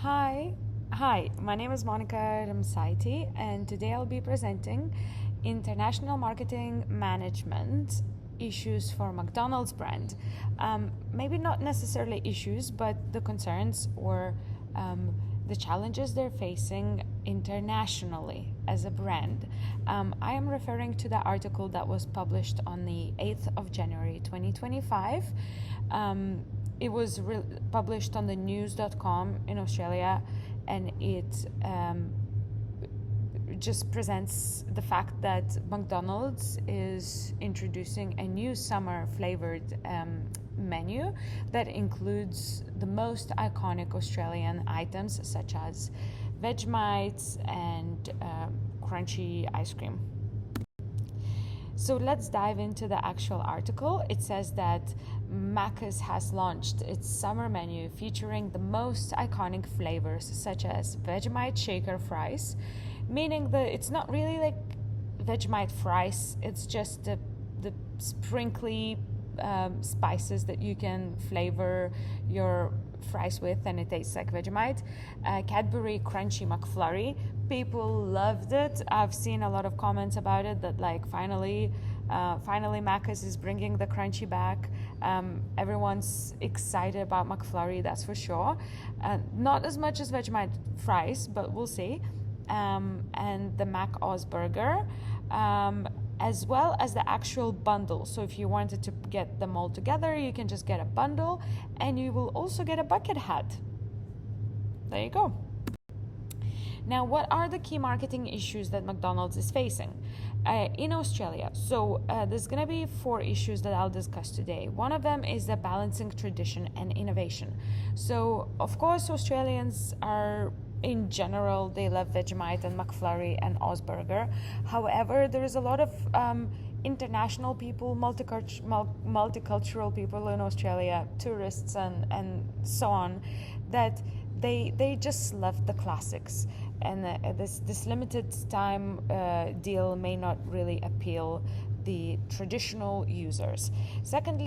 Hi, my name is Monica Ramsaiti, and today I'll be presenting International Marketing Management issues for McDonald's brand. Maybe not necessarily issues, but the concerns or the challenges they're facing internationally as a brand. I am referring to the article that was published on the 8th of January 2025. It was published on the news.com in Australia, and it just presents the fact that McDonald's is introducing a new summer flavored menu that includes the most iconic Australian items such as Vegemite and crunchy ice cream. So let's dive into the actual article. It says that Macca's has launched its summer menu featuring the most iconic flavors such as Vegemite Shaker Fries, meaning that it's not really like Vegemite fries, it's just the sprinkly spices that you can flavor your fries with, and it tastes like Vegemite. Cadbury Crunchy McFlurry, people loved it. I've seen a lot of comments about it that like finally Macca's is bringing the crunchy back. Everyone's excited about McFlurry, that's for sure. Not as much as Vegemite fries, but we'll see. And the McOz Burger, as well as the actual bundle. So if you wanted to get them all together, you can just get a bundle, and you will also get a bucket hat. There you go. Now, what are the key marketing issues that McDonald's is facing in Australia? So there's going to be 4 issues that I'll discuss today. One of them is the balancing tradition and innovation. So, of course, Australians are, in general, they love Vegemite and McFlurry and Oz Burger. However, there is a lot of international people, multicultural people in Australia, tourists and so on, that they just love the classics. And this limited time deal may not really appeal the traditional users. Second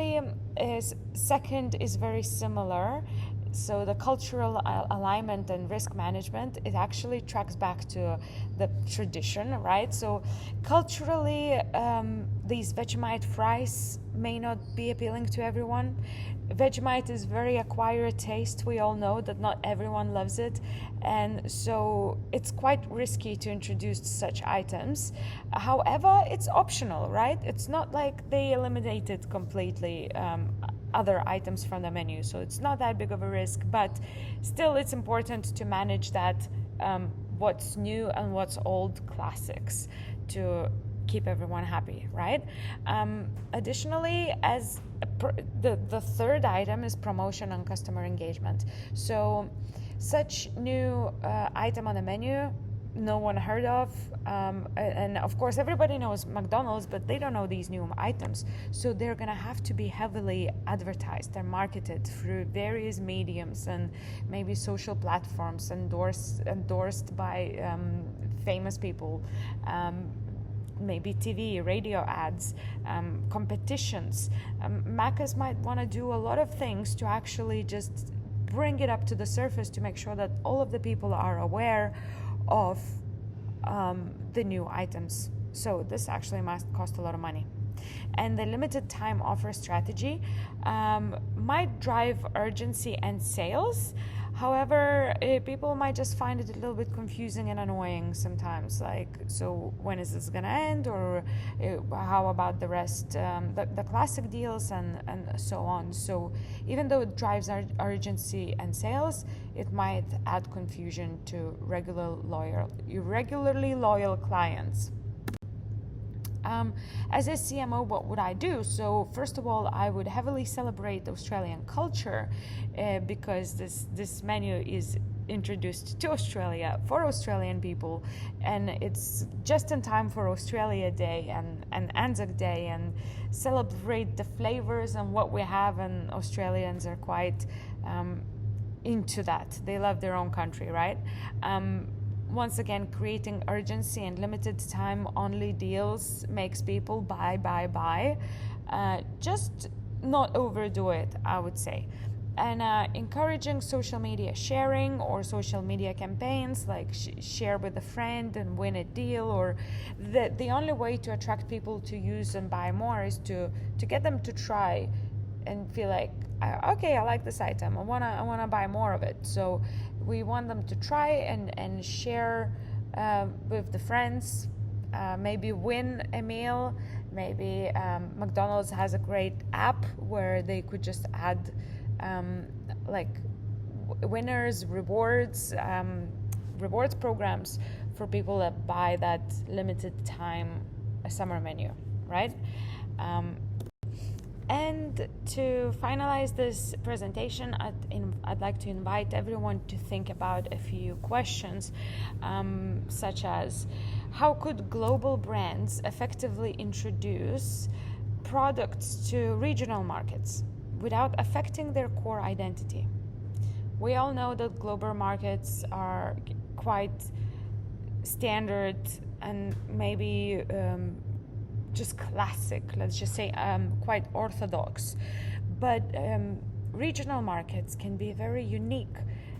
is very similar. So the cultural alignment and risk management, it actually tracks back to the tradition, right? So culturally, these Vegemite fries may not be appealing to everyone. Vegemite is very acquired taste. We all know that not everyone loves it, and so it's quite risky to introduce such items. However, it's optional, right? It's not like they eliminated completely other items from the menu, so it's not that big of a risk, but still it's important to manage that what's new and what's old classics to keep everyone happy, right? Additionally, as the third item is promotion and customer engagement. So such new item on the menu, no one heard of, and of course everybody knows McDonald's, but they don't know these new items, so they're gonna have to be heavily advertised. They're marketed through various mediums and maybe social platforms, endorsed by famous people, maybe TV, radio ads, competitions. Macca's might want to do a lot of things to actually just bring it up to the surface to make sure that all of the people are aware of the new items. So this actually must cost a lot of money. And the limited time offer strategy might drive urgency and sales. However, people might just find it a little bit confusing and annoying sometimes. Like, so when is this gonna end? Or how about the rest, the classic deals and so on. So even though it drives urgency and sales, it might add confusion to regularly loyal clients. As a CMO, what would I do? So first of all, I would heavily celebrate Australian culture because this menu is introduced to Australia for Australian people, and it's just in time for Australia Day and Anzac Day, and celebrate the flavors and what we have, and Australians are quite into that. They love their own country, right? Once again, creating urgency and limited time only deals makes people buy. Just not overdo it, I would say. and encouraging social media sharing or social media campaigns, like share with a friend and win a deal. Or the only way to attract people to use and buy more is to get them to try and feel like, okay, I like this item, I wanna buy more of it. So we want them to try and share with the friends, maybe win a meal. Maybe McDonald's has a great app where they could just add like winners, rewards programs for people that buy that limited time summer menu, right? And to finalize this presentation, I'd like to invite everyone to think about a few questions, such as, how could global brands effectively introduce products to regional markets without affecting their core identity? We all know that global markets are quite standard and maybe just classic, let's just say quite orthodox. But regional markets can be very unique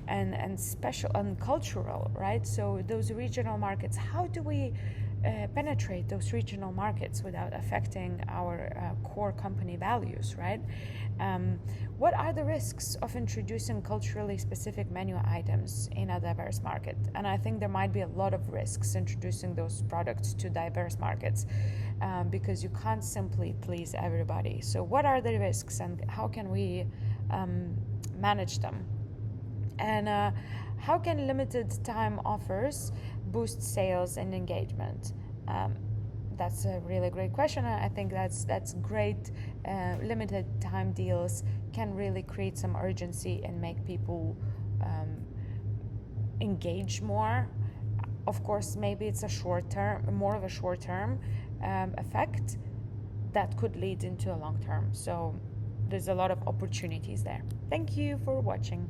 and special and cultural, right? So those regional markets, how do we penetrate those regional markets without affecting our core company values, right? What are the risks of introducing culturally specific menu items in a diverse market? And I think there might be a lot of risks introducing those products to diverse markets, because you can't simply please everybody. So what are the risks and how can we manage them? And how can limited time offers boost sales and engagement? That's a really great question. I think that's great. Limited time deals can really create some urgency and make people engage more. Of course, maybe it's more of a short-term effect that could lead into a long-term. So there's a lot of opportunities there. Thank you for watching.